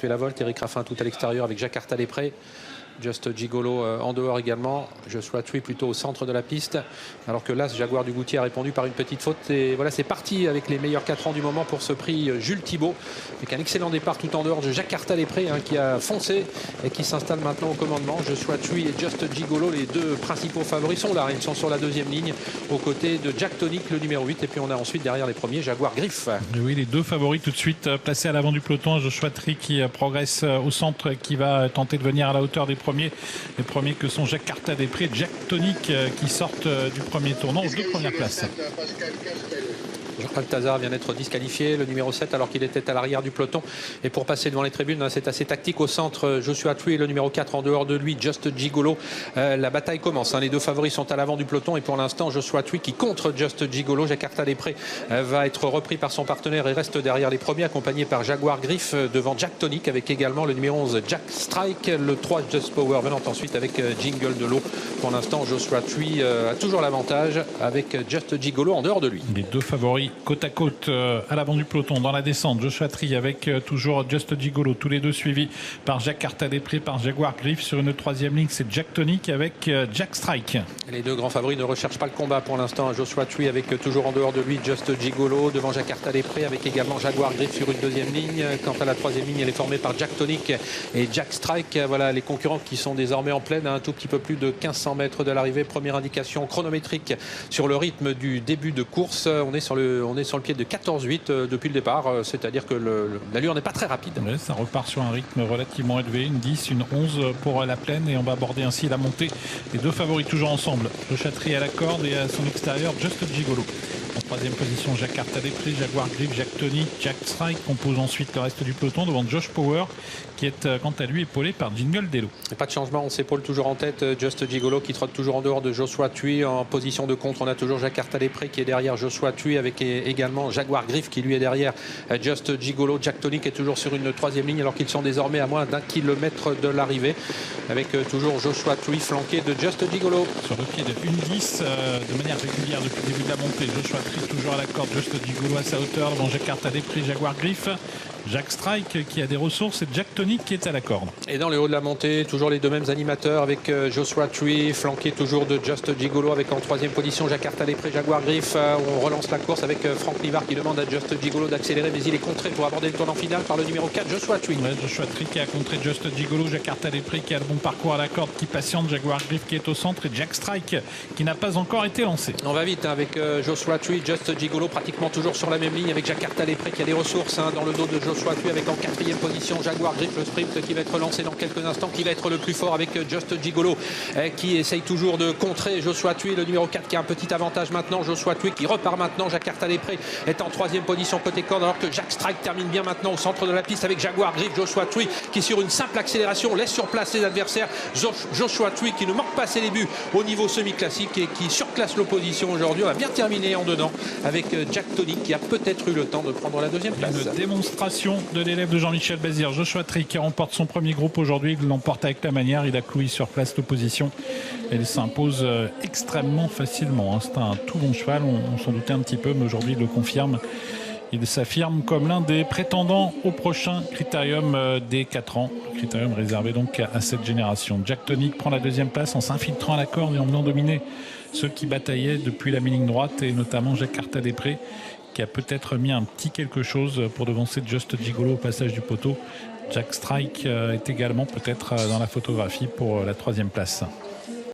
La volte, Eric Raffin tout à l'extérieur avec Jakarta Després. Just Gigolo en dehors également. Joshua Tree plutôt au centre de la piste. Alors que là, Jaguar du Goutier a répondu par une petite faute. Et voilà, c'est parti avec les meilleurs 4 ans du moment pour ce prix Jules Thibault. Avec un excellent départ tout en dehors de Jakarta Després qui a foncé et qui s'installe maintenant au commandement. Joshua Tree et Just Gigolo, les deux principaux favoris, sont là. Ils sont sur la deuxième ligne aux côtés de Jack Tonic, le numéro 8. Et puis on a ensuite derrière les premiers Jaguar Griff. Et oui, les deux favoris tout de suite placés à l'avant du peloton. Joshua Tree qui progresse au centre, qui va tenter de venir à la hauteur des premiers. Les premiers que sont Jakarta Després et Jack Tonic qui sortent du premier tournant aux deux premières places. Jean Altazar vient d'être disqualifié, le numéro 7, alors qu'il était à l'arrière du peloton. Et pour passer devant les tribunes, c'est assez tactique. Au centre, Joshua Tree et le numéro 4 en dehors de lui, Just Gigolo. La bataille commence. Les deux favoris sont à l'avant du peloton. Et pour l'instant, Joshua Tree qui contre Just Gigolo. Jakarta Després va être repris par son partenaire et reste derrière les premiers, accompagné par Jaguar Griff devant Jack Tonic, avec également le numéro 11, Jack Strike. Le 3, Just Power venant ensuite avec Jingle de l'eau. Pour l'instant, Joshua Tree a toujours l'avantage avec Just Gigolo en dehors de lui. Les deux favoris côte à côte à l'avant du peloton dans la descente. Joshua Tree avec toujours Just Gigolo, tous les deux suivis par Jakarta Després, par Jaguar Griff. Sur une troisième ligne, c'est Jack Tonic avec Jack Strike. Les deux grands favoris ne recherchent pas le combat pour l'instant. Joshua Tree avec toujours en dehors de lui Just Gigolo devant Jakarta Després, avec également Jaguar Griff sur une deuxième ligne. Quant à la troisième ligne, elle est formée par Jack Tonic et Jack Strike. Voilà les concurrents qui sont désormais en pleine, un tout petit peu plus de 1500 mètres de l'arrivée. Première indication chronométrique sur le rythme du début de course. On est sur le pied de 14,8 depuis le départ, c'est-à-dire que l'allure n'est pas très rapide. Ouais, ça repart sur un rythme relativement élevé, une 10, une 11 pour la plaine, et on va aborder ainsi la montée. Les deux favoris toujours ensemble, Joshua Tree à la corde et à son extérieur Just Gigolo. En troisième position, Jakarta Després, Jaguar Griff, Jack Tonic, Jack Strike compose ensuite le reste du peloton devant Josh Power, qui est quant à lui épaulé par Jingle Delo. Pas de changement, on s'épaule toujours en tête. Just Gigolo qui trotte toujours en dehors de Joshua Tree. En position de contre, on a toujours Jakarta Després qui est derrière Joshua Tree, avec également Jaguar Griff qui lui est derrière Just Gigolo. Jack Tonic est toujours sur une troisième ligne alors qu'ils sont désormais à moins d'1 kilomètre de l'arrivée, avec toujours Joshua Tree flanqué de Just Gigolo. Sur le pied de 1,10 de manière régulière depuis le début de la montée. Joshua Tree toujours à la corde, Just Gigolo à sa hauteur devant Jakarta Després, Jaguar Griff, Jack Strike qui a des ressources et Jack Tonic qui est à la corde. Et dans le haut de la montée, toujours les deux mêmes animateurs, avec Joshua Tree flanqué toujours de Just Gigolo, avec en troisième position Jakarta Després, Jaguar Griff. On relance la course avec Franck Livard qui demande à Just Gigolo d'accélérer, mais il est contré pour aborder le tournant final par le numéro 4, Joshua Tree. Ouais, Joshua Tree qui a contré Just Gigolo, Jakarta Després qui a le bon parcours à la corde, qui patiente, Jaguar Griff qui est au centre et Jack Strike qui n'a pas encore été lancé. On va vite avec Joshua Tree, Just Gigolo pratiquement toujours sur la même ligne, avec Jakarta Després qui a des ressources dans le dos de Joshua Tree, avec en quatrième position Jaguar Griff, le sprint qui va être lancé dans quelques instants, qui va être le plus fort, avec Just Gigolo qui essaye toujours de contrer Joshua Tree, le numéro 4 qui a un petit avantage maintenant. Joshua Tree qui repart maintenant, Jakarta Després est en troisième position côté corde, alors que Jack Strike termine bien maintenant au centre de la piste avec Jaguar Griff. Joshua Tree qui sur une simple accélération laisse sur place ses adversaires. Joshua Tree qui ne manque pas ses débuts au niveau semi-classique et qui surclasse l'opposition aujourd'hui. On va bien terminer en dedans avec Jack Tonic qui a peut-être eu le temps de prendre la deuxième place. Une démonstration de l'élève de Jean-Michel Bazir, Joshua Tree qui remporte son premier groupe aujourd'hui. Il l'emporte avec la manière, il a cloué sur place l'opposition. Elle s'impose extrêmement facilement. C'est un tout bon cheval, on s'en doutait un petit peu, mais aujourd'hui il le confirme. Il s'affirme comme l'un des prétendants au prochain critérium des 4 ans. Critérium réservé donc à cette génération. Jack Tonic prend la deuxième place en s'infiltrant à la corde et en venant dominer ceux qui bataillaient depuis la mi-ligne droite, et notamment Jakarta Després qui a peut-être mis un petit quelque chose pour devancer Just Gigolo au passage du poteau. Jack Strike est également peut-être dans la photographie pour la troisième place.